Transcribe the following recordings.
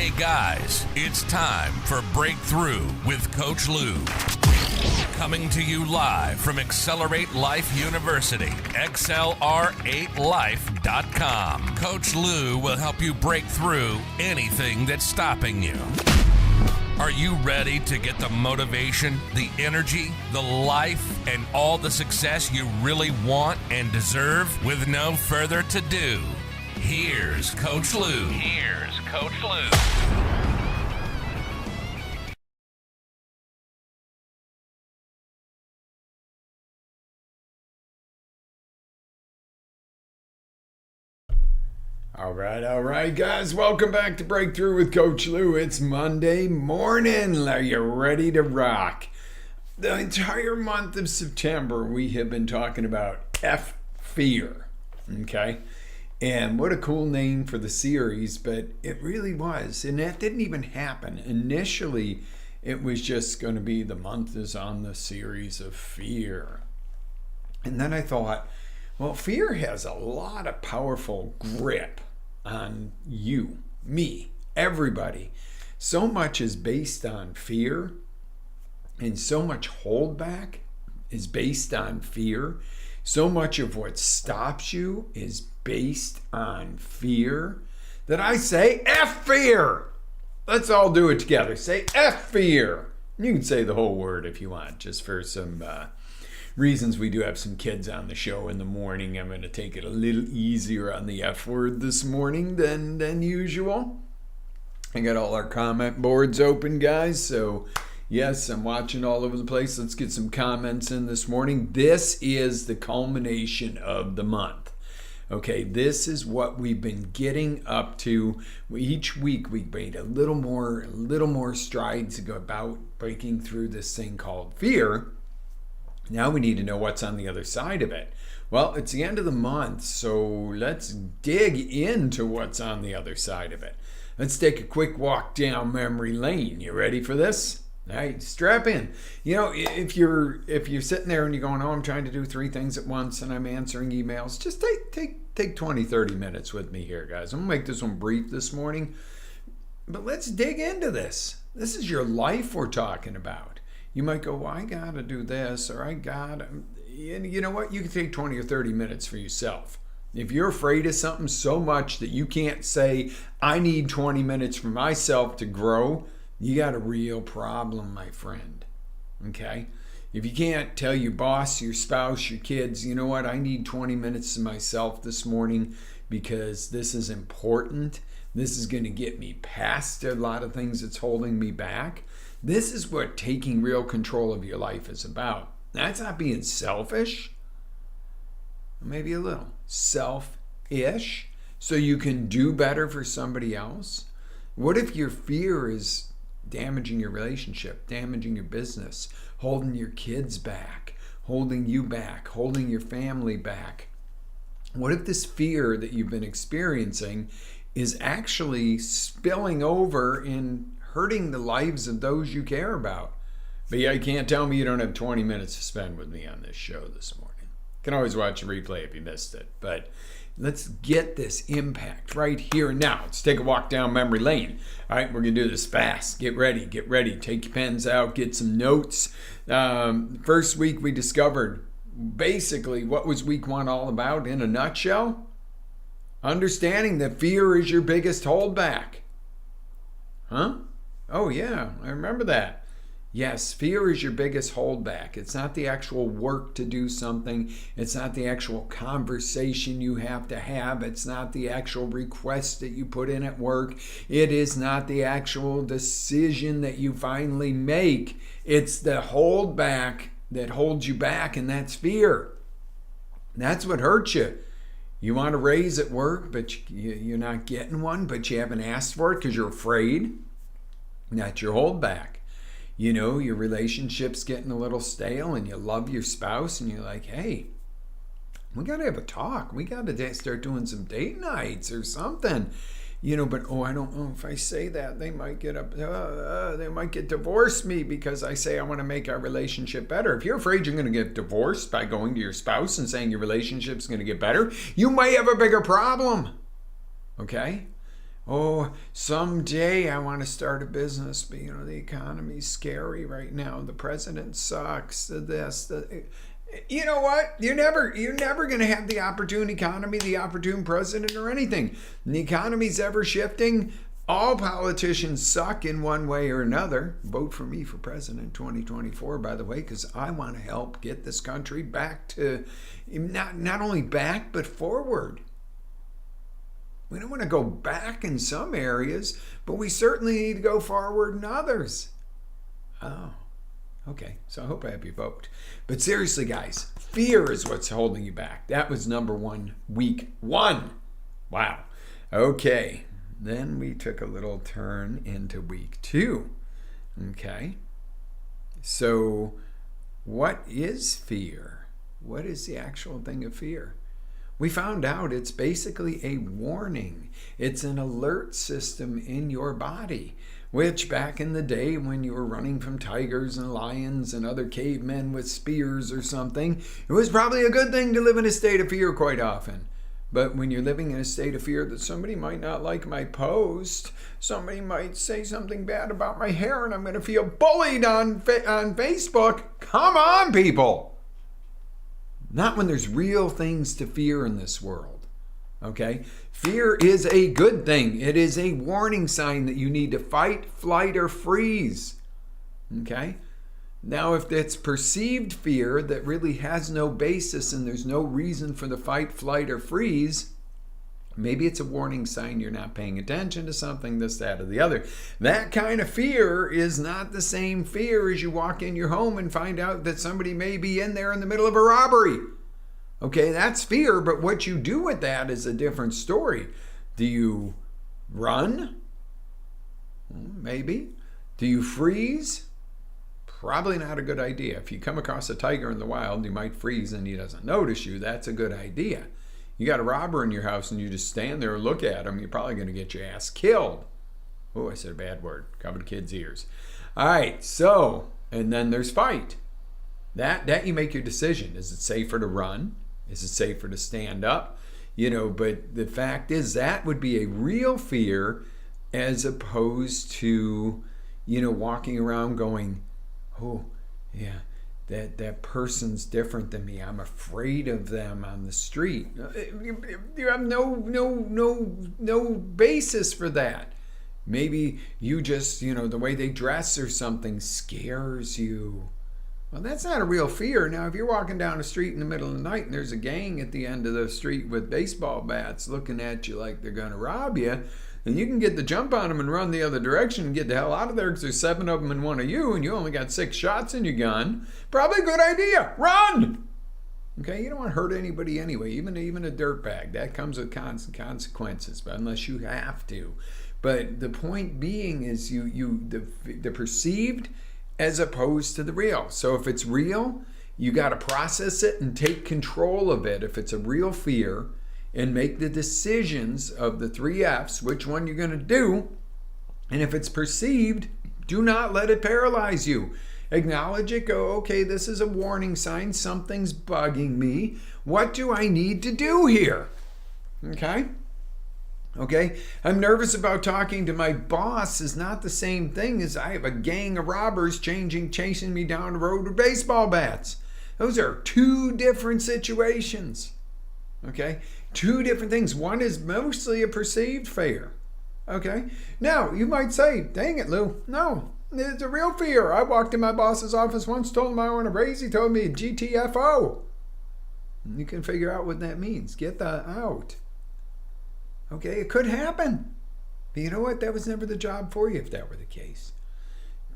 Hey guys, it's time for Breakthrough with Coach Lew. Coming to you live from Accelerate Life University, XLR8Life.com. Coach Lew will help you break through anything that's stopping you. Are you ready to get the motivation, the energy, the life, and all the success you really want and deserve? With no further ado, here's Coach Lew. All right, guys. Welcome back to Breakthrough with Coach Lew. It's Monday morning. Are you ready to rock? The entire month of September, we have been talking about fear. Okay? And what a cool name for the series, but it really was. And that didn't even happen. Initially, it was just going to be the month is on the series of fear. And then I thought, well, fear has a lot of powerful grip on you, me, everybody. So much is based on fear, and so much holdback is based on fear. So much of what stops you is based on fear that I say, F fear. Let's all do it together. Say F fear. You can say the whole word if you want, just for some reasons. We do have some kids on the show in the morning. I'm going to take it a little easier on the F word this morning than usual. I got all our comment boards open, guys. So yes, I'm watching all over the place. Let's get some comments in this morning. This is the culmination of the month. Okay, this is what we've been getting up to. Each week we made a little more strides about breaking through this thing called fear. Now we need to know what's on the other side of it. Well, it's the end of the month, so let's dig into what's on the other side of it. Let's take a quick walk down memory lane. You ready for this? All right, strap in. You know, if you're sitting there and you're going, oh, I'm trying to do 3 things at once and I'm answering emails, just take 20, 30 minutes with me here, guys. I'm gonna make this one brief this morning, but let's dig into this. This is your life we're talking about. You might go, well, I got to do this, or I got to, and you know what? You can take 20 or 30 minutes for yourself. If you're afraid of something so much that you can't say, I need 20 minutes for myself to grow, you got a real problem, my friend. Okay? If you can't tell your boss, your spouse, your kids, you know what? I need 20 minutes to myself this morning because this is important. This is going to get me past a lot of things that's holding me back. This is what taking real control of your life is about. That's not being selfish. Maybe a little selfish so you can do better for somebody else. What if your fear is damaging your relationship, damaging your business, holding your kids back, holding you back, holding your family back? What if this fear that you've been experiencing is actually spilling over in hurting the lives of those you care about? But yeah, you can't tell me you don't have 20 minutes to spend with me on this show this morning. You can always watch a replay if you missed it. But let's get this impact right here and now. Let's take a walk down memory lane. All right, we're going to do this fast. Get ready. Take your pens out. Get some notes. First week we discovered basically what was week 1 all about in a nutshell. Understanding that fear is your biggest holdback. Huh? Oh yeah, I remember that. Yes, fear is your biggest holdback. It's not the actual work to do something. It's not the actual conversation you have to have. It's not the actual request that you put in at work. It is not the actual decision that you finally make. It's the holdback that holds you back, and that's fear. That's what hurts you. You want a raise at work, but you're not getting one, but you haven't asked for it because you're afraid. That's your holdback. You know, your relationship's getting a little stale and you love your spouse and you're like, hey, we got to have a talk. We got to start doing some date nights or something. You know, but I don't know if I say that they might get they might get divorce me because I say I want to make our relationship better. If you're afraid you're going to get divorced by going to your spouse and saying your relationship's going to get better, you might have a bigger problem. Okay? Oh, someday I want to start a business, but the economy's scary right now. The president sucks. You know what? You're never going to have the opportune economy, the opportune president, or anything. And the economy's ever shifting. All politicians suck in one way or another. Vote for me for president 2024, by the way, because I want to help get this country back to, not only back, but forward. We don't want to go back in some areas, but we certainly need to go forward in others. Oh, okay. So I hope I have your vote. But seriously, guys, fear is what's holding you back. That was number one, week 1. Wow. Okay. Then we took a little turn into week 2. Okay. So what is fear? What is the actual thing of fear? We found out it's basically a warning. It's an alert system in your body, which back in the day when you were running from tigers and lions and other cavemen with spears or something, it was probably a good thing to live in a state of fear quite often. But when you're living in a state of fear that somebody might not like my post, somebody might say something bad about my hair, and I'm going to feel bullied on Facebook. Come on, people. Not when there's real things to fear in this world. Okay? Fear is a good thing. It is a warning sign that you need to fight, flight, or freeze. Okay? Now, if it's perceived fear that really has no basis and there's no reason for the fight, flight, or freeze, maybe it's a warning sign you're not paying attention to something, this, that, or the other. That kind of fear is not the same fear as you walk in your home and find out that somebody may be in there in the middle of a robbery. Okay, that's fear, but what you do with that is a different story. Do you run? Maybe. Do you freeze? Probably not a good idea. If you come across a tiger in the wild, you might freeze and he doesn't notice you. That's a good idea. You got a robber in your house and you just stand there and look at him, you're probably going to get your ass killed. Oh, I said a bad word. Covered kids' ears. All right, so, and then there's fight. That you make your decision. Is it safer to run? Is it safer to stand up? But the fact is that would be a real fear as opposed to, walking around going, oh, yeah, that person's different than me. I'm afraid of them on the street. You have no basis for that. Maybe you just, the way they dress or something scares you. Well, that's not a real fear. Now, if you're walking down the street in the middle of the night and there's a gang at the end of the street with baseball bats looking at you like they're going to rob you, and you can get the jump on them and run the other direction and get the hell out of there because there's 7 of them and 1 of you and you only got 6 shots in your gun, probably a good idea. Run! Okay, you don't want to hurt anybody anyway, even a dirtbag. That comes with consequences, but unless you have to. But the point being is the perceived as opposed to the real. So if it's real, you got to process it and take control of it if it's a real fear, and make the decisions of the 3 F's, which one you're going to do. And if it's perceived, do not let it paralyze you. Acknowledge it, go, okay, this is a warning sign, something's bugging me. What do I need to do here? Okay, I'm nervous about talking to my boss is not the same thing as I have a gang of robbers chasing me down the road with baseball bats. Those are 2 different situations. Okay, 2 different things. One is mostly a perceived fear. Okay, now you might say, dang it, Lou. No, it's a real fear. I walked in my boss's office once, told him I want a raise. He told me GTFO. You can figure out what that means. Get that out. Okay, it could happen. But you know what? That was never the job for you if that were the case.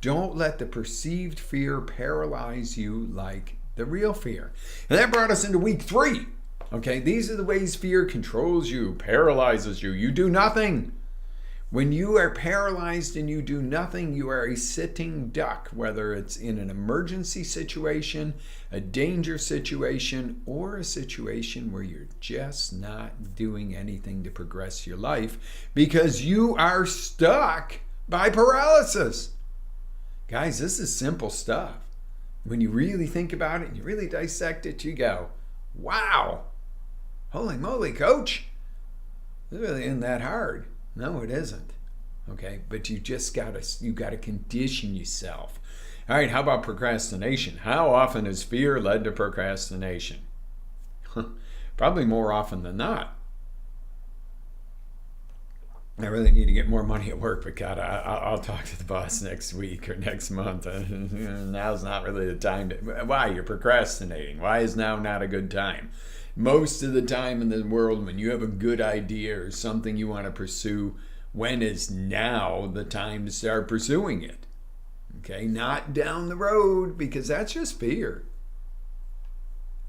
Don't let the perceived fear paralyze you like the real fear. And that brought us into week 3. Okay, these are the ways fear controls you, paralyzes you. You do nothing. When you are paralyzed and you do nothing, you are a sitting duck, whether it's in an emergency situation, a danger situation, or a situation where you're just not doing anything to progress your life because you are stuck by paralysis. Guys, this is simple stuff. When you really think about it and you really dissect it, you go, wow, holy moly, coach, this really isn't that hard. No, it isn't. Okay, but you gotta condition yourself. All right, how about procrastination? How often has fear led to procrastination? Probably more often than not. I really need to get more money at work, but God, I'll talk to the boss next week or next month. Now's not really the time to. Why? You're procrastinating. Why is now not a good time? Most of the time in the world, when you have a good idea or something you want to pursue, when is now the time to start pursuing it? Okay, not down the road, because that's just fear.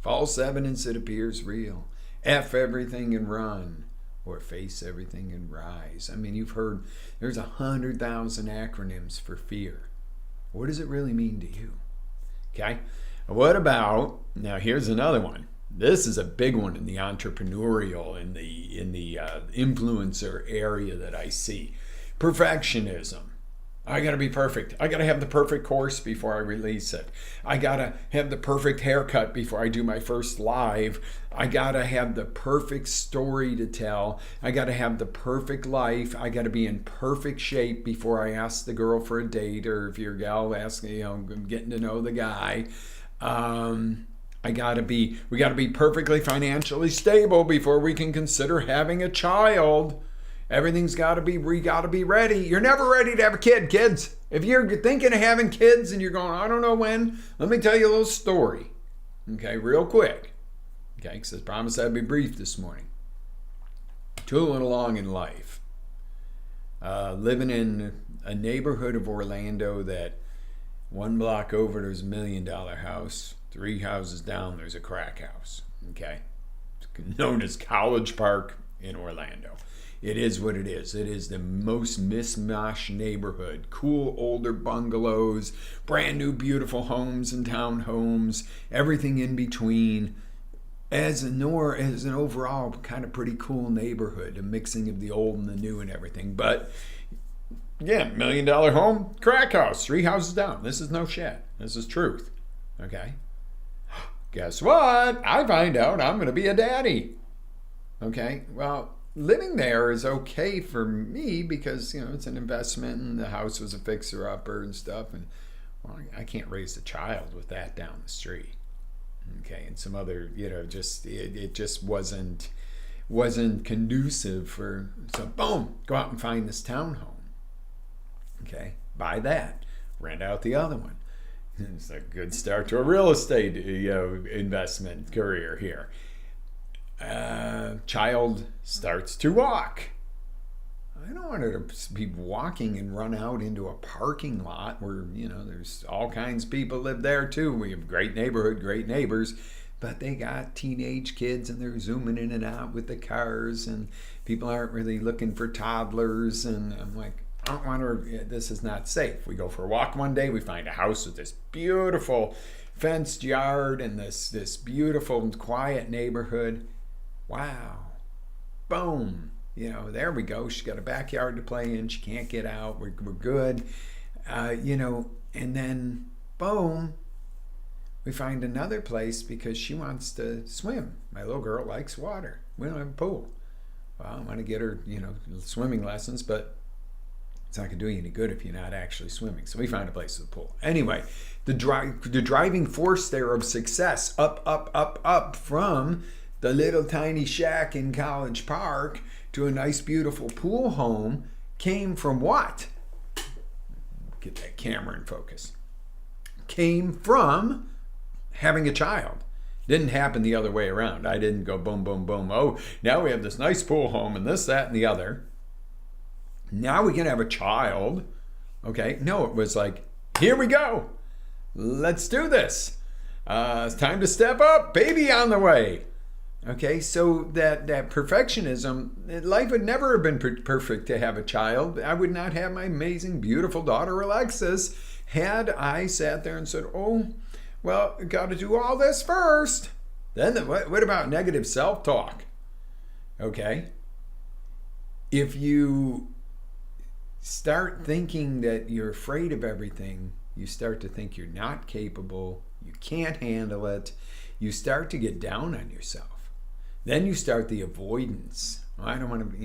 False evidence that appears real. F everything and run. Or face everything and rise. I mean, you've heard there's 100,000 acronyms for fear. What does it really mean to you? Okay. What about, now here's another one. This is a big one in the entrepreneurial, in the influencer area that I see. Perfectionism. I got to be perfect. I got to have the perfect course before I release it. I got to have the perfect haircut before I do my first live. I got to have the perfect story to tell. I got to have the perfect life. I got to be in perfect shape before I ask the girl for a date, or if you're a gal, getting to know the guy. We got to be perfectly financially stable before we can consider having a child. Everything's we got to be ready. You're never ready to have a kid, kids. If you're thinking of having kids and you're going, I don't know when, let me tell you a little story. Okay, real quick. Okay, because I promised I'd be brief this morning. Tooling along in life. Living in a neighborhood of Orlando that one block over there's $1 million house. 3 houses down there's a crack house. Okay, it's known as College Park in Orlando. It is what it is. It is the most mishmash neighborhood. Cool older bungalows, brand new beautiful homes and townhomes, everything in between. As an overall kind of pretty cool neighborhood, a mixing of the old and the new and everything. But again, $1 million home, crack house, 3 houses down. This is no shit. This is truth. Okay. Guess what? I find out I'm going to be a daddy. Okay. Well, living there is okay for me because, it's an investment and the house was a fixer-upper and stuff. And I can't raise a child with that down the street. Okay. And some other, it just wasn't conducive for, so boom, go out and find this townhome. Okay. Buy that. Rent out the other one. It's a good start to a real estate, investment career here. Child starts to walk. I don't want her to be walking and run out into a parking lot where, there's all kinds of people live there too. We have great neighborhood, great neighbors, but they got teenage kids and they're zooming in and out with the cars and people aren't really looking for toddlers. And I'm like, I don't want her, this is not safe. We go for a walk one day, we find a house with this beautiful fenced yard and this beautiful and quiet neighborhood. Wow. Boom. There we go. She's got a backyard to play in. She can't get out. We're good. And then boom, we find another place because she wants to swim. My little girl likes water. We don't have a pool. Well, I want to get her, swimming lessons, but it's not going to do you any good if you're not actually swimming. So we found a place with a pool. Anyway, the driving force there of success, up from the little tiny shack in College Park to a nice, beautiful pool home came from what? Get that camera in focus. Came from having a child. Didn't happen the other way around. I didn't go boom, boom, boom. Oh, now we have this nice pool home and this, that, and the other. Now we can have a child. Okay. No, it was like, here we go. Let's do this. It's time to step up. Baby on the way. Okay. So that perfectionism, life would never have been perfect to have a child. I would not have my amazing, beautiful daughter, Alexis, had I sat there and said, oh, well, got to do all this first. Then what about negative self-talk? Okay. If you start thinking that you're afraid of everything, you start to think you're not capable, you can't handle it, you start to get down on yourself. Then you start the avoidance. Well, I don't want to,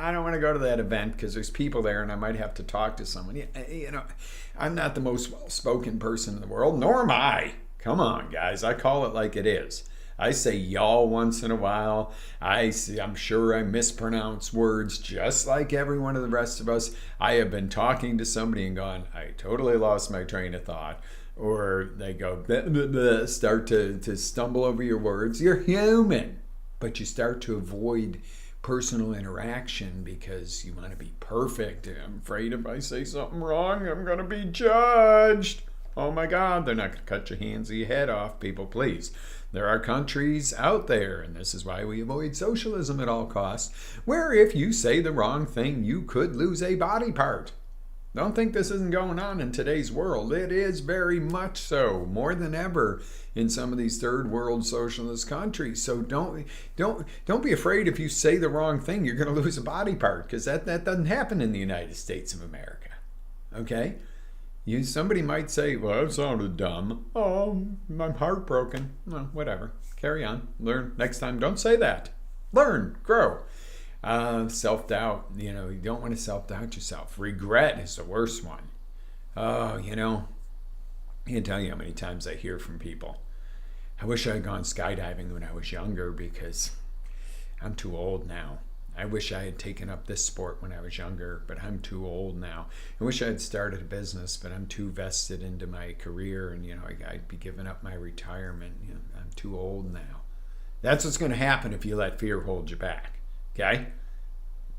I don't want to go to that event because there's people there and I might have to talk to someone. I'm not the most well-spoken person in the world, nor am I. Come on, guys. I call it like it is. I say y'all once in a while. I'm sure I mispronounce words just like every one of the rest of us. I have been talking to somebody and gone, I totally lost my train of thought. Or they go, bleh, bleh, bleh, start to stumble over your words. You're human. But you start to avoid personal interaction because you want to be perfect. I'm afraid if I say something wrong, I'm going to be judged. Oh my God, they're not going to cut your hands or your head off, people, please. There are countries out there, and this is why we avoid socialism at all costs, where if you say the wrong thing, you could lose a body part. Don't think this isn't going on in today's world. It is very much so, more than ever in some of these third world socialist countries. So don't be afraid if you say the wrong thing, you're going to lose a body part, because that doesn't happen in the United States of America. Okay? Somebody might say, well, that sounded dumb. Oh, I'm heartbroken. Well, whatever. Carry on. Learn. Next time, don't say that. Learn. Grow. Self-doubt. You don't want to self-doubt yourself. Regret is the worst one. Oh, I can't tell you how many times I hear from people. I wish I had gone skydiving when I was younger because I'm too old now. I wish I had taken up this sport when I was younger, but I'm too old now. I wish I had started a business, but I'm too vested into my career and, I'd be giving up my retirement. I'm too old now. That's what's going to happen if you let fear hold you back. Okay?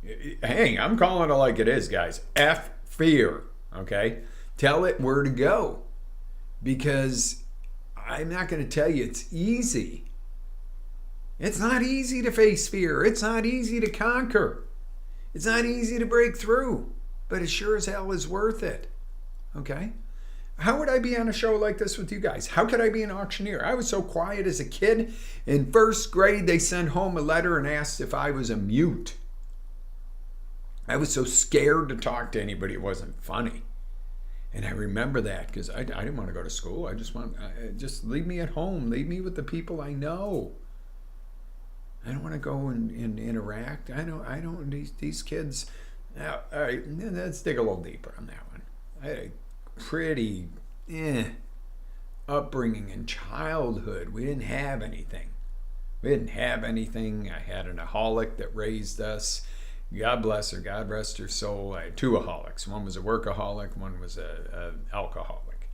Hey, I'm calling it like it is, guys. F fear. Okay? Tell it where to go. Because I'm not going to tell you it's easy. It's not easy to face fear. It's not easy to conquer. It's not easy to break through. But it sure as hell is worth it. Okay? How would I be on a show like this with you guys? How could I be an auctioneer? I was so quiet as a kid. In first grade, they sent home a letter and asked if I was a mute. I was so scared to talk to anybody. It wasn't funny. And I remember that because I didn't want to go to school. I just leave me at home. Leave me with the people I know. I don't want to go and interact. I don't. These kids. Now, all right, let's dig a little deeper on that one. I had a pretty upbringing in childhood. We didn't have anything. I had an aholic that raised us. God bless her. God rest her soul. I had two aholics. One was a workaholic. One was an alcoholic.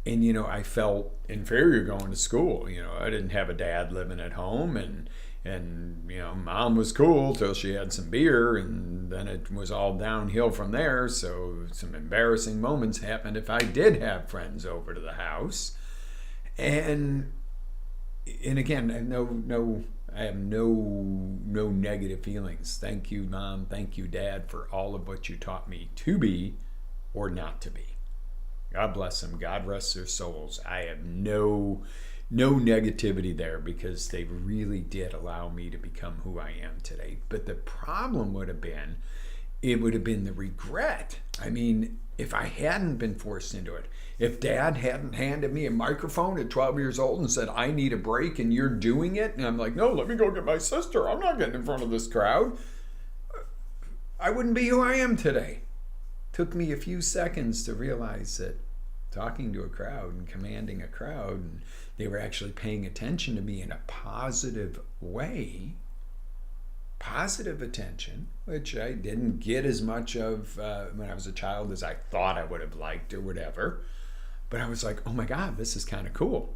And, I felt inferior going to school. I didn't have a dad living at home. And Mom was cool till she had some beer. And then it was all downhill from there. So some embarrassing moments happened if I did have friends over to the house. And again, I have no negative feelings. Thank you, Mom. Thank you, Dad, for all of what you taught me to be or not to be. God bless them. God rest their souls. I have no negativity there because they really did allow me to become who I am today. But the problem would have been the regret. I mean, if I hadn't been forced into it, if Dad hadn't handed me a microphone at 12 years old and said, I need a break and you're doing it, and I'm like, no, let me go get my sister. I'm not getting in front of this crowd. I wouldn't be who I am today. Took me a few seconds to realize that talking to a crowd and commanding a crowd, and they were actually paying attention to me in a positive way, positive attention, which I didn't get as much of when I was a child as I thought I would have liked or whatever. But I was like, oh my God, this is kind of cool.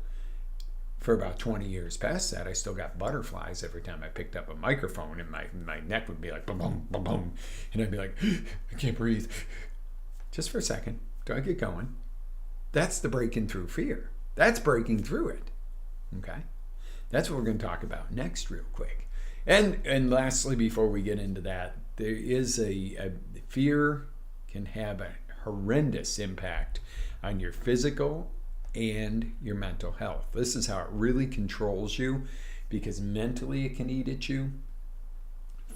For about 20 years past that, I still got butterflies every time I picked up a microphone, and my neck would be like, boom, boom, boom, boom. And I'd be like, I can't breathe. Just for a second. Do I get going? That's the breaking through fear. That's breaking through it. Okay? That's what we're going to talk about next real quick. And lastly, before we get into that, there is a fear can have a horrendous impact on your physical and your mental health. This is how it really controls you, because mentally it can eat at you.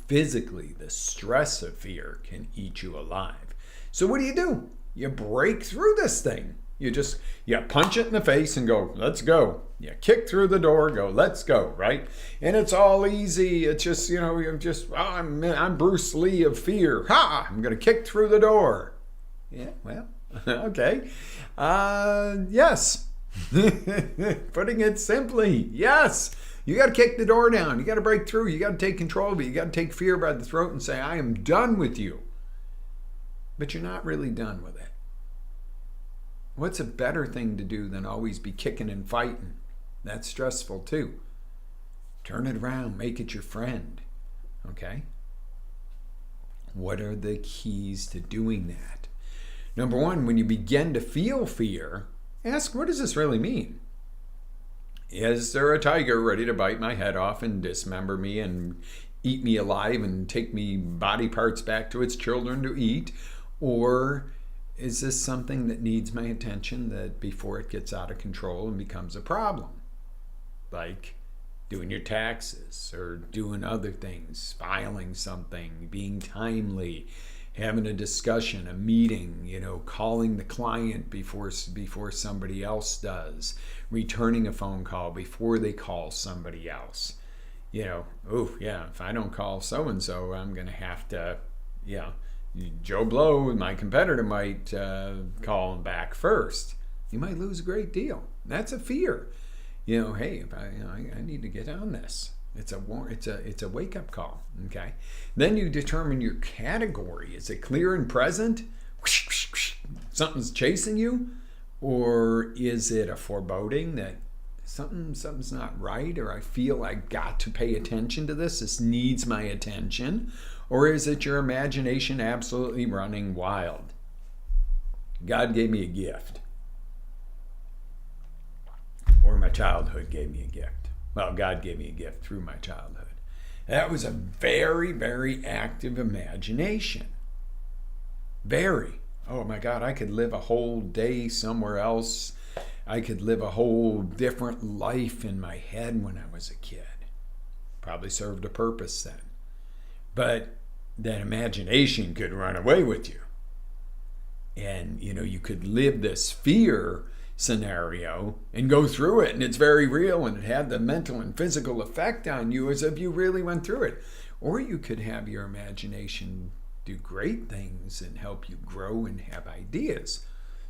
Physically, the stress of fear can eat you alive. So what do? You break through this thing. You punch it in the face and go, let's go. You kick through the door, go, let's go, right? And it's all easy. It's just, I'm Bruce Lee of fear. Ha! I'm going to kick through the door. Yeah, well, okay. Yes. Putting it simply, yes. You got to kick the door down. You got to break through. You got to take control of it. You got to take fear by the throat and say, I am done with you. But you're not really done with it. What's a better thing to do than always be kicking and fighting? That's stressful too. Turn it around. Make it your friend. Okay? What are the keys to doing that? Number one, when you begin to feel fear, ask, what does this really mean? Is there a tiger ready to bite my head off and dismember me and eat me alive and take me body parts back to its children to eat? Or is this something that needs my attention that before it gets out of control and becomes a problem? Like doing your taxes or doing other things, filing something, being timely, having a discussion, a meeting, calling the client before somebody else does, returning a phone call before they call somebody else. If I don't call so-and-so, I'm going to have to, Joe Blow, my competitor, might call him back first. You might lose a great deal. That's a fear. Hey, if I need to get on this. It's a wake-up call. Okay. Then you determine your category. Is it clear and present? Something's chasing you, or is it a foreboding that something's not right, or I feel I got to pay attention to this. This needs my attention. Or is it your imagination absolutely running wild? God gave me a gift. Or my childhood gave me a gift. Well, God gave me a gift through my childhood. That was a very, very active imagination. Very. Oh my God, I could live a whole day somewhere else. I could live a whole different life in my head when I was a kid. Probably served a purpose then. But that imagination could run away with you. And, you could live this fear scenario and go through it, and it's very real, and it had the mental and physical effect on you as if you really went through it. Or you could have your imagination do great things and help you grow and have ideas.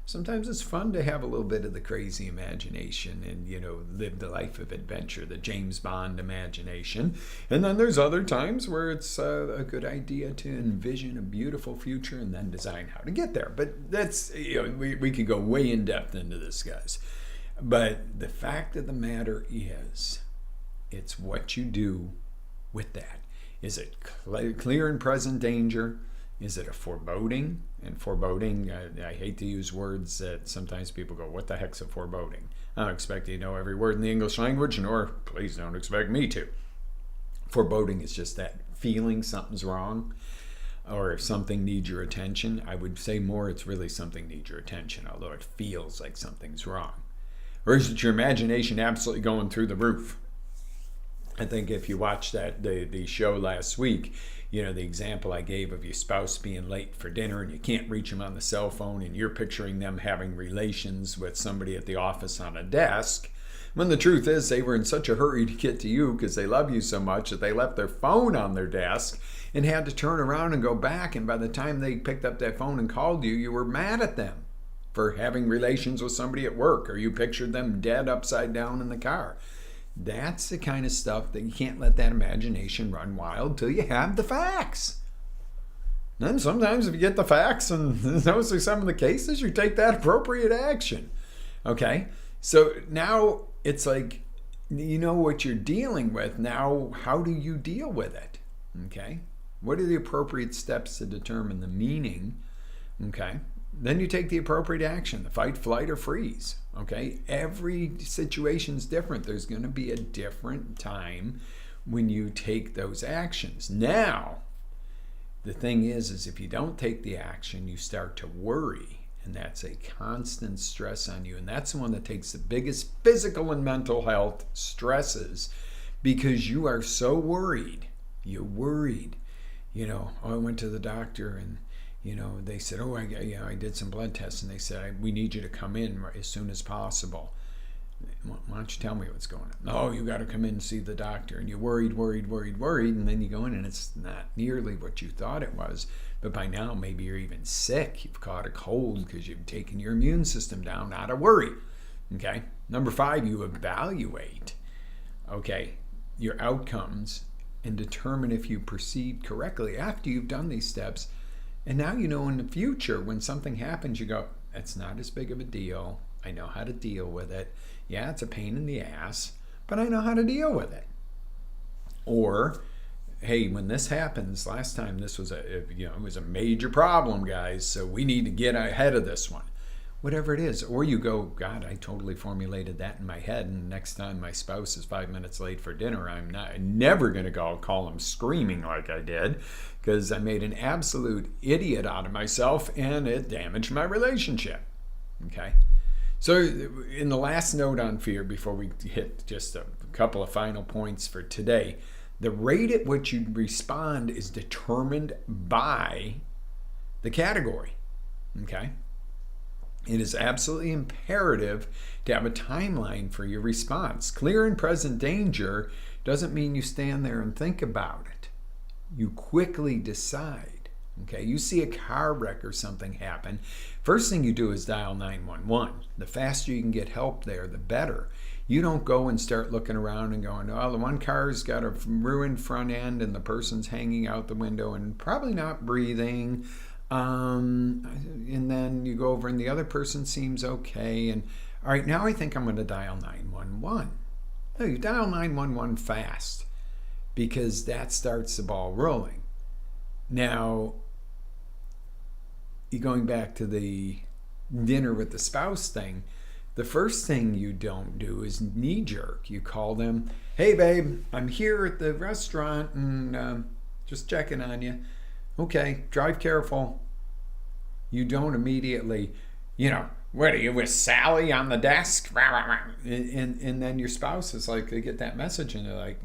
Sometimes it's fun to have a little bit of the crazy imagination and, live the life of adventure, the James Bond imagination. And then there's other times where it's a good idea to envision a beautiful future and then design how to get there. But that's, we could go way in depth into this, guys. But the fact of the matter is, it's what you do with that. Is it clear and present danger? Is it a foreboding? And foreboding, I hate to use words that sometimes people go, what the heck's a foreboding? I don't expect you to know every word in the English language, nor please don't expect me to. Foreboding is just that feeling something's wrong, or if something needs your attention. I would say more it's really something needs your attention, although it feels like something's wrong. Or is it your imagination absolutely going through the roof? I think if you watched the show last week, the example I gave of your spouse being late for dinner and you can't reach them on the cell phone and you're picturing them having relations with somebody at the office on a desk, when the truth is they were in such a hurry to get to you because they love you so much that they left their phone on their desk and had to turn around and go back, and by the time they picked up that phone and called you, you were mad at them for having relations with somebody at work, or you pictured them dead upside down in the car. That's the kind of stuff that you can't let that imagination run wild till you have the facts. Then sometimes if you get the facts, and those are some of the cases, you take that appropriate action. Okay? So now it's like, you know what you're dealing with. Now, how do you deal with it? Okay? What are the appropriate steps to determine the meaning? Okay? Then you take the appropriate action, the fight, flight, or freeze. Okay? Every situation's different. There's going to be a different time when you take those actions. Now, the thing is if you don't take the action, you start to worry. And that's a constant stress on you. And that's the one that takes the biggest physical and mental health stresses, because you are so worried. You're worried. I went to the doctor and they said, oh, I did some blood tests, and they said, we need you to come in as soon as possible. Why don't you tell me what's going on? Oh, you got to come in and see the doctor. And you're worried, and then you go in and it's not nearly what you thought it was. But by now, maybe you're even sick. You've caught a cold because you've taken your immune system down. Not a worry. Okay. Number 5, you evaluate, your outcomes and determine if you proceed correctly after you've done these steps. And now in the future, when something happens, you go, it's not as big of a deal. I know how to deal with it. Yeah, it's a pain in the ass, but I know how to deal with it. Or, hey, when this happens, last time this was it was a major problem, guys, so we need to get ahead of this one. Whatever it is. Or you go, God, I totally formulated that in my head, and next time my spouse is 5 minutes late for dinner, I'm never going to call him screaming like I did, because I made an absolute idiot out of myself, and it damaged my relationship. Okay? So in the last note on fear, before we hit just a couple of final points for today, the rate at which you respond is determined by the category. Okay? It is absolutely imperative to have a timeline for your response. Clear and present danger doesn't mean you stand there and think about it. You quickly decide. Okay, you see a car wreck or something happen, first thing you do is dial 911. The faster you can get help there, the better. You don't go and start looking around and going, oh, the one car's got a ruined front end and the person's hanging out the window and probably not breathing. And then you go over and the other person seems okay. And all right, now I think I'm going to dial 911. No, you dial 911 fast because that starts the ball rolling. Now, going back to the dinner with the spouse thing, the first thing you don't do is knee jerk. You call them, hey babe, I'm here at the restaurant and just checking on you. Okay, drive careful. You don't immediately, what are you with Sally on the desk? And then your spouse is like, they get that message and they're like,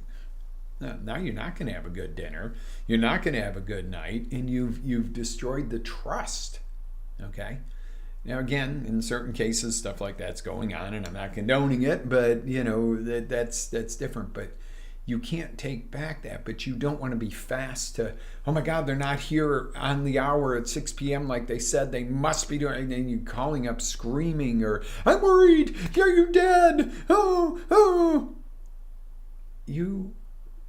now you're not going to have a good dinner. You're not going to have a good night, and you've destroyed the trust. Okay. Now again, in certain cases, stuff like that's going on, and I'm not condoning it, but that's different. But you can't take back that. But you don't want to be fast to, oh my God, they're not here on the hour at 6 p.m. like they said they must be doing, and you calling up screaming or I'm worried. Are you dead? Oh.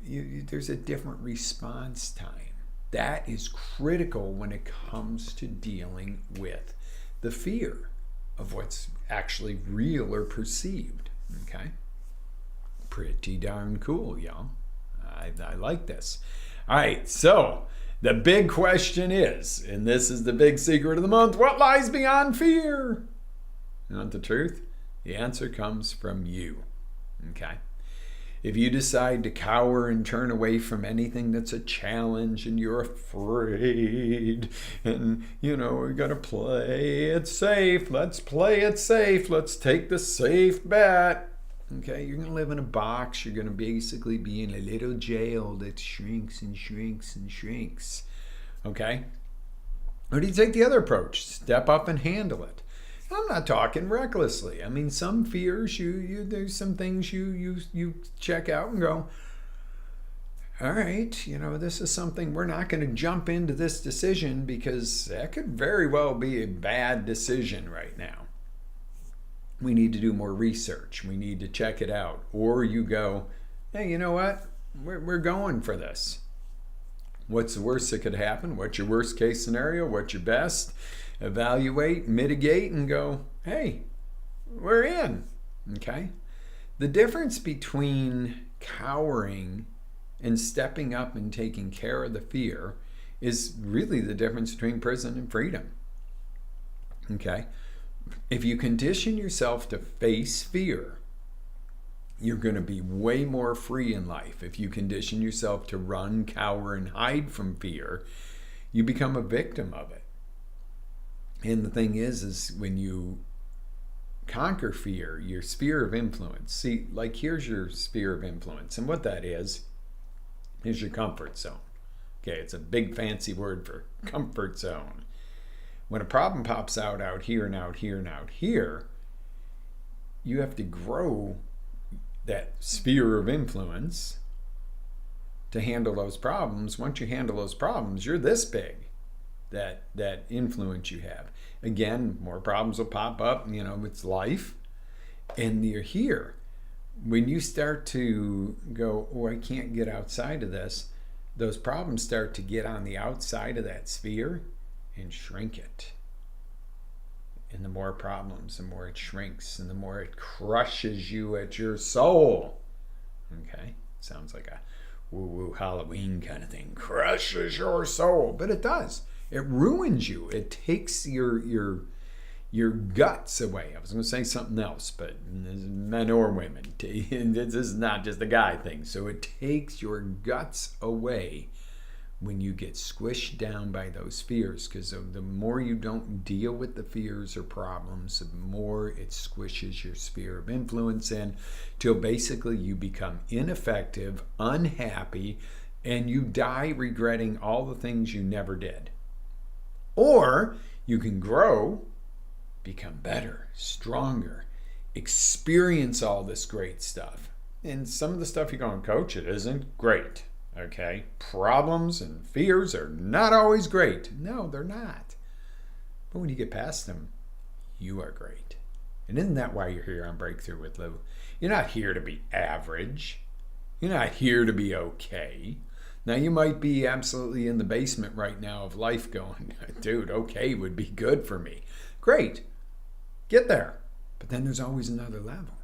There's a different response time. That is critical when it comes to dealing with the fear of what's actually real or perceived. Okay? Pretty darn cool, y'all. I like this. All right, so the big question is, and this is the big secret of the month, what lies beyond fear? You want the truth? The answer comes from you. Okay? If you decide to cower and turn away from anything that's a challenge and you're afraid and, we got to play it safe. Let's play it safe. Let's take the safe bet. Okay, you're going to live in a box. You're going to basically be in a little jail that shrinks and shrinks and shrinks. Okay? Or do you take the other approach? Step up and handle it. I'm not talking recklessly. I mean, some fears, there's some things you check out and go, all right, this is something, we're not going to jump into this decision because that could very well be a bad decision right now. We need to do more research. We need to check it out. Or you go, hey, you know what? We're going for this. What's the worst that could happen? What's your worst case scenario? What's your best? Evaluate, mitigate, and go, hey, we're in. Okay? The difference between cowering and stepping up and taking care of the fear is really the difference between prison and freedom. Okay? If you condition yourself to face fear, you're going to be way more free in life. If you condition yourself to run, cower, and hide from fear, you become a victim of it. And the thing is when you conquer fear, your sphere of influence. See, like here's your sphere of influence. And what that is your comfort zone. Okay, it's a big fancy word for comfort zone. When a problem pops out here and out here and out here, you have to grow that sphere of influence to handle those problems. Once you handle those problems, you're this big, that influence you have. Again, more problems will pop up, it's life, and you're here. When you start to go, oh, I can't get outside of this, those problems start to get on the outside of that sphere and shrink it. And the more problems, the more it shrinks, and the more it crushes you at your soul. Okay? Sounds like a woo-woo Halloween kind of thing. Crushes your soul. But it does. It ruins you. It takes your guts away. I was going to say something else, but men or women. This is not just a guy thing. So it takes your guts away when you get squished down by those fears, because the more you don't deal with the fears or problems, the more it squishes your sphere of influence in, till basically you become ineffective, unhappy, and you die regretting all the things you never did. Or you can grow, become better, stronger, experience all this great stuff. And some of the stuff you're going, Coach, it isn't great. Okay? Problems and fears are not always great. No, they're not. But when you get past them, you are great. And isn't that why you're here on Breakthrough with Lew? You're not here to be average. You're not here to be okay. Now, you might be absolutely in the basement right now of life going, dude, okay would be good for me. Great. Get there. But then there's always another level.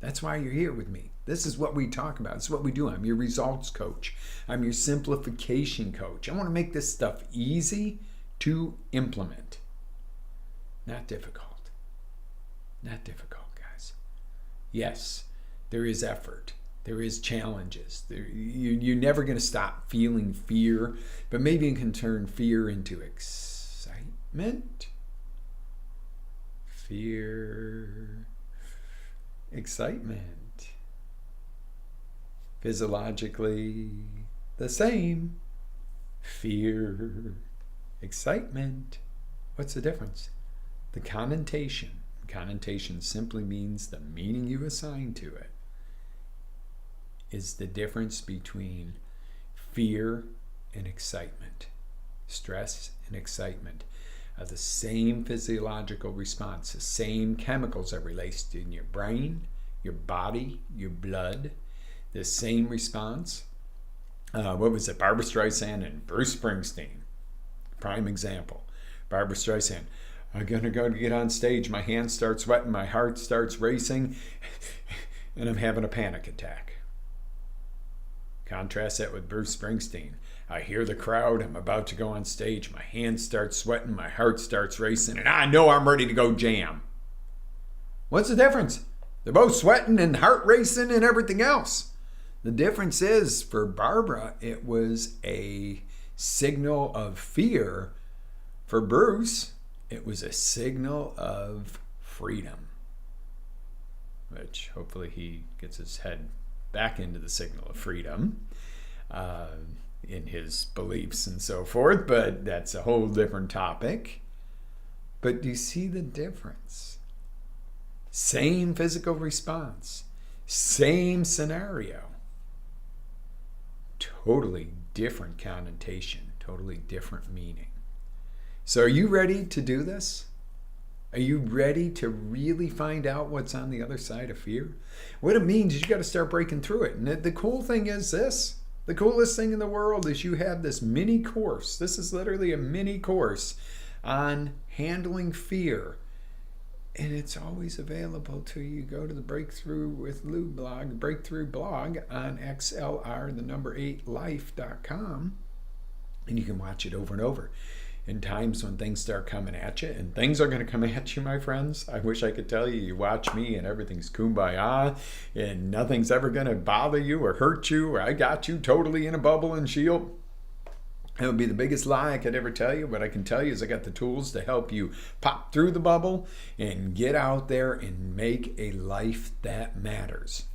That's why you're here with me. This is what we talk about. This is what we do. I'm your results coach. I'm your simplification coach. I want to make this stuff easy to implement. Not difficult. Not difficult, guys. Yes, there is effort. There is challenges. You're never going to stop feeling fear, but maybe you can turn fear into excitement. Fear, excitement. Physiologically the same. Fear, excitement. What's the difference? The connotation. Connotation simply means the meaning you assign to it is the difference between fear and excitement. Stress and excitement are the same physiological response, the same chemicals are released in your brain, your body, your blood. The same response. What was it? Barbra Streisand and Bruce Springsteen. Prime example. Barbra Streisand, I'm going to go to get on stage. My hands start sweating. My heart starts racing. And I'm having a panic attack. Contrast that with Bruce Springsteen. I hear the crowd. I'm about to go on stage. My hands start sweating. My heart starts racing. And I know I'm ready to go jam. What's the difference? They're both sweating and heart racing and everything else. The difference is, for Barbara, it was a signal of fear. For Bruce, it was a signal of freedom. Which hopefully he gets his head back into the signal of freedom in his beliefs and so forth, but that's a whole different topic. But do you see the difference? Same physical response, same scenario. Totally different connotation, totally different meaning. So are you ready to do this? Are you ready to really find out what's on the other side of fear? What it means is you got to start breaking through it. And the cool thing is this. The coolest thing in the world is you have this mini course. This is literally a mini course on handling fear. And it's always available to you. Go to the Breakthrough with Lew blog, Breakthrough blog on XLR8life.com, and you can watch it over and over. In times when things start coming at you, and things are going to come at you, my friends, I wish I could tell you, you watch me and everything's kumbaya, and nothing's ever going to bother you or hurt you, or I got you totally in a bubble and shield. It would be the biggest lie I could ever tell you. What I can tell you is I got the tools to help you pop through the bubble and get out there and make a life that matters.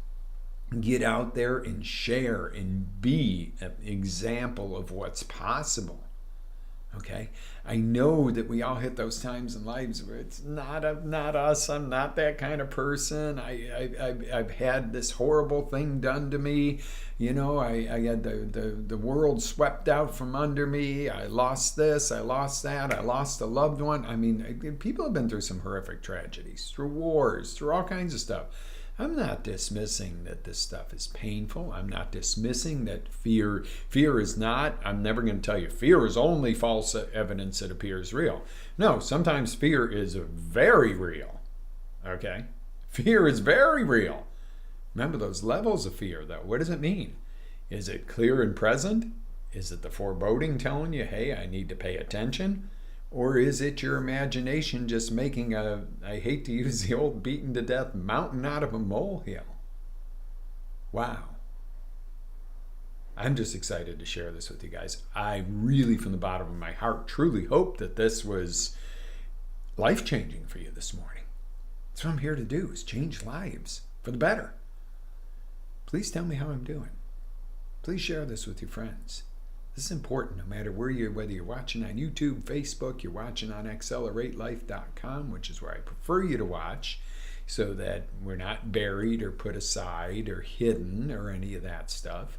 Get out there and share and be an example of what's possible. Okay, I know that we all hit those times in lives where it's not us. I'm not that kind of person. I've had this horrible thing done to me. I had the world swept out from under me. I lost this. I lost that. I lost a loved one. I mean, people have been through some horrific tragedies, through wars, through all kinds of stuff. I'm not dismissing that this stuff is painful. I'm not dismissing that fear is not. I'm never going to tell you fear is only false evidence that appears real. No, sometimes fear is very real. Okay? Fear is very real. Remember those levels of fear, though. What does it mean? Is it clear and present? Is it the foreboding telling you, hey, I need to pay attention? Or is it your imagination just making I hate to use the old beaten to death mountain out of a molehill? Wow. I'm just excited to share this with you guys. I really, from the bottom of my heart, truly hope that this was life-changing for you this morning. That's what I'm here to do, is change lives for the better. Please tell me how I'm doing. Please share this with your friends. This is important no matter whether you're watching on YouTube, Facebook, you're watching on AccelerateLife.com, which is where I prefer you to watch, so that we're not buried or put aside or hidden or any of that stuff.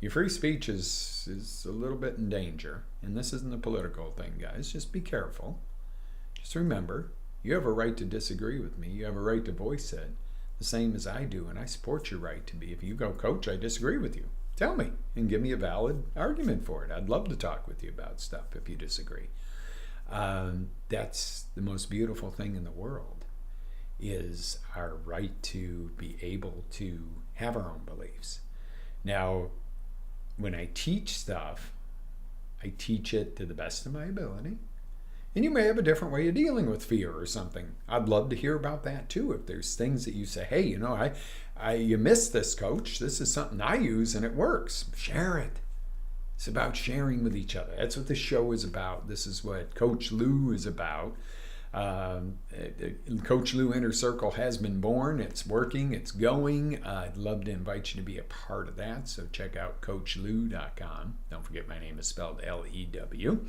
Your free speech is a little bit in danger, and this isn't a political thing, guys. Just be careful. Just remember, you have a right to disagree with me. You have a right to voice it, the same as I do, and I support your right to be. If you go, Coach, I disagree with you. Tell me and give me a valid argument for it. I'd love to talk with you about stuff if you disagree. That's the most beautiful thing in the world, is our right to be able to have our own beliefs. Now, when I teach stuff, I teach it to the best of my ability. And you may have a different way of dealing with fear or something. I'd love to hear about that too. If there's things that you say, hey, you missed this, Coach. This is something I use and it works. Share it. It's about sharing with each other. That's what this show is about. This is what Coach Lew is about. Coach Lew Inner Circle has been born. It's working. It's going. I'd love to invite you to be a part of that. So check out CoachLew.com. Don't forget my name is spelled L-E-W.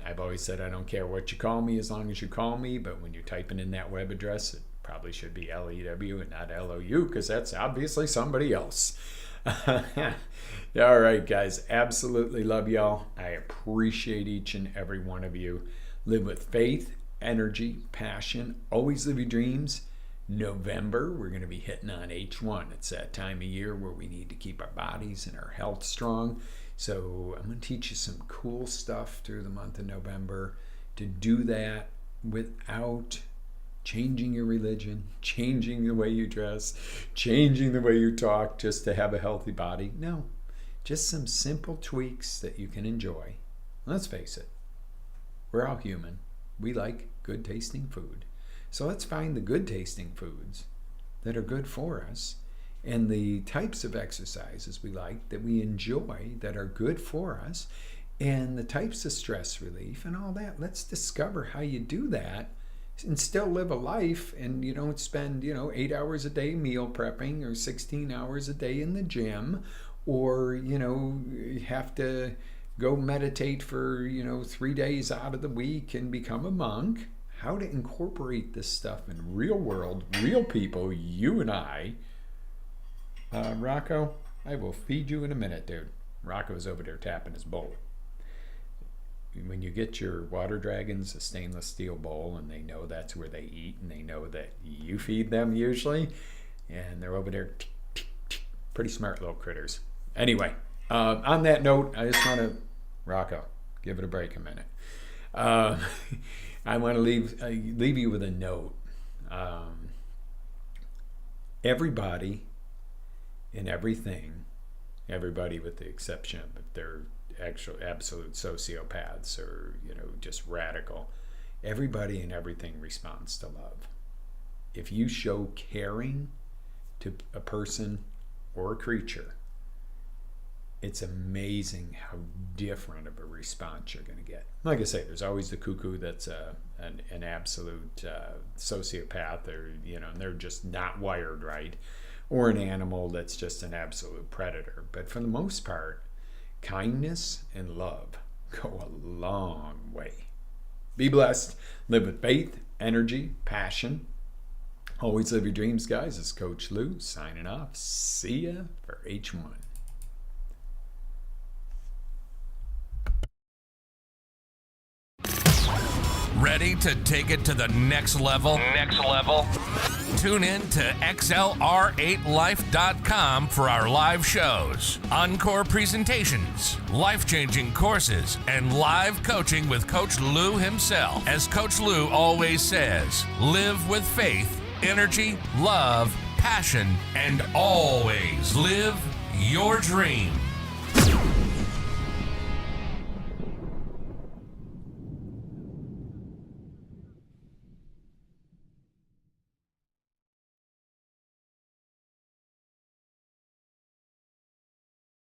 I've always said I don't care what you call me as long as you call me, but when you're typing in that web address, it probably should be L-E-W and not L-O-U, because that's obviously somebody else. All right, guys, absolutely love y'all. I appreciate each and every one of you. Live with faith, energy, passion. Always live your dreams. November, we're going to be hitting on H1. It's that time of year where we need to keep our bodies and our health strong. So I'm going to teach you some cool stuff through the month of November to do that without changing your religion, changing the way you dress, changing the way you talk just to have a healthy body. No, just some simple tweaks that you can enjoy. Let's face it, we're all human. We like good tasting food. So let's find the good tasting foods that are good for us, and the types of exercises we like, that we enjoy, that are good for us, and the types of stress relief and all that. Let's discover how you do that and still live a life, and you don't spend 8 hours a day meal prepping, or 16 hours a day in the gym, or have to go meditate for 3 days out of the week and become a monk. How to incorporate this stuff in real world, real people, you and I. Rocco, I will feed you in a minute, dude. Rocco's over there tapping his bowl. When you get your water dragons a stainless steel bowl, and they know that's where they eat, and they know that you feed them usually, and they're over there, pretty smart little critters. Anyway, on that note, I just want to, Rocco, give it a break a minute. I want to leave you with a note. Everybody and everything, everybody with the exception of they're actual absolute sociopaths or just radical, everybody and everything responds to love. If you show caring to a person or a creature, it's amazing how different of a response you're going to get. Like I say, there's always the cuckoo that's an absolute sociopath, or they're just not wired right, or an animal that's just an absolute predator. But for the most part, kindness and love go a long way. Be blessed. Live with faith, energy, passion. Always live your dreams, guys. It's Coach Lew signing off. See ya for H1. Ready to take it to the next level? Tune in to XLR8Life.com for our live shows, encore presentations, life-changing courses, and live coaching with Coach Lew himself. As Coach Lew always says, live with faith, energy, love, passion, and always live your dream.